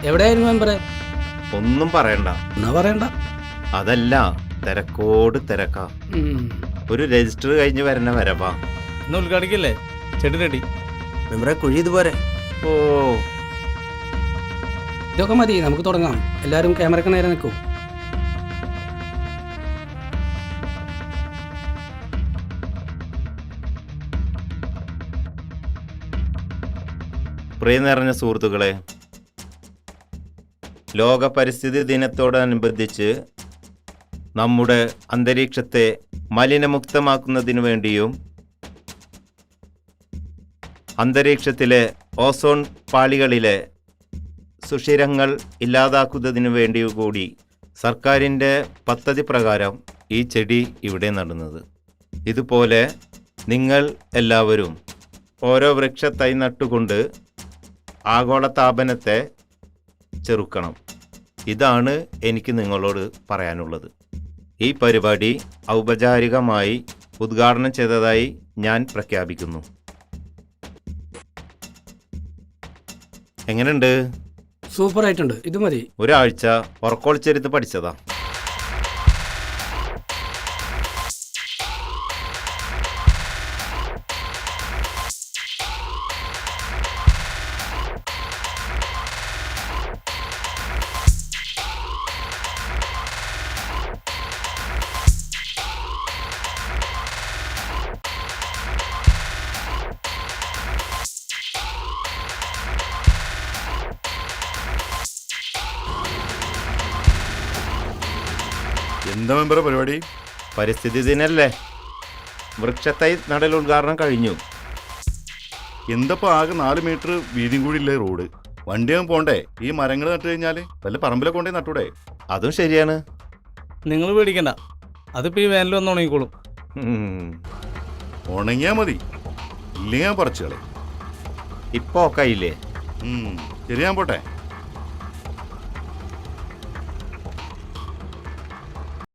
എവിടെയായിരുന്നു മെമ്പറെ? ഒന്നും പറയണ്ട. എന്നാ പറയണ്ട. അതല്ല, തിരക്കോട് തിരക്കാ. ഒരു രജിസ്റ്റർ കഴിഞ്ഞ് വരണ വരവാ. ഇന്ന് ഉദ്ഘാടിക്കല്ലേ? ചെടി റെഡി. മെമ്പറെ കുഴി ഇതുപോലെ. ഓ, ഇതൊക്കെ മതി, നമുക്ക് തുടങ്ങാം. എല്ലാവരും ക്യാമറക്ക് നേരെ നിൽക്കൂ. പ്രിയ നിറഞ്ഞ സുഹൃത്തുക്കളെ, ലോക പരിസ്ഥിതി ദിനത്തോടനുബന്ധിച്ച് നമ്മുടെ അന്തരീക്ഷത്തെ മലിനമുക്തമാക്കുന്നതിനു വേണ്ടിയും അന്തരീക്ഷത്തിലെ ഓസോൺ പാളികളിലെ സുഷിരങ്ങൾ ഇല്ലാതാക്കുന്നതിനു വേണ്ടി കൂടി സർക്കാരിൻ്റെ പദ്ധതി പ്രകാരം ഈ ചെടി ഇവിടെ നടുന്നത്. ഇതുപോലെ നിങ്ങൾ എല്ലാവരും ഓരോ വൃക്ഷത്തൈ നട്ടുകൊണ്ട് ആഗോളതാപനത്തെ ചെറുക്കണം. ഇതാണ് എനിക്ക് നിങ്ങളോട് പറയാനുള്ളത്. ഈ പരിപാടി ഔപചാരികമായി ഉദ്ഘാടനം ചെയ്തതായി ഞാൻ പ്രഖ്യാപിക്കുന്നു. എങ്ങനെയുണ്ട്? സൂപ്പറായിട്ടുണ്ട്. ഇത് മതി. ഒരാഴ്ച ഉറക്കൊളിച്ചെടുത്ത് പഠിച്ചതാ. എന്താ മെമ്പറെ പരിപാടി? പരിസ്ഥിതി ദിനല്ലേ, വൃക്ഷത്തൈ നടൽ ഉദ്ഘാടനം കഴിഞ്ഞു. എന്തപ്പോൾ ആകെ 4 മീറ്റർ വീതിയും കൂടി ഇല്ലേ റോഡ്? വണ്ടിയൊന്നും പോണ്ടേ? ഈ മരങ്ങൾ നട്ടു കഴിഞ്ഞാൽ വല്ല പറമ്പിലൊക്കെ കൊണ്ടേ നട്ടൂടെ? അതും ശരിയാണ്. നിങ്ങൾ പേടിക്കണ്ട, അതിപ്പോൾ ഈ വേനൽ വന്ന് ഉണങ്ങിക്കോളും. ഉണങ്ങിയാ മതി, ഇല്ലെങ്കിൽ ഞാൻ പറിച്ചുകളെ. ഇപ്പൊ ഒക്കെ ആയില്ലേ? ശരി, ഞാൻ പോട്ടെ.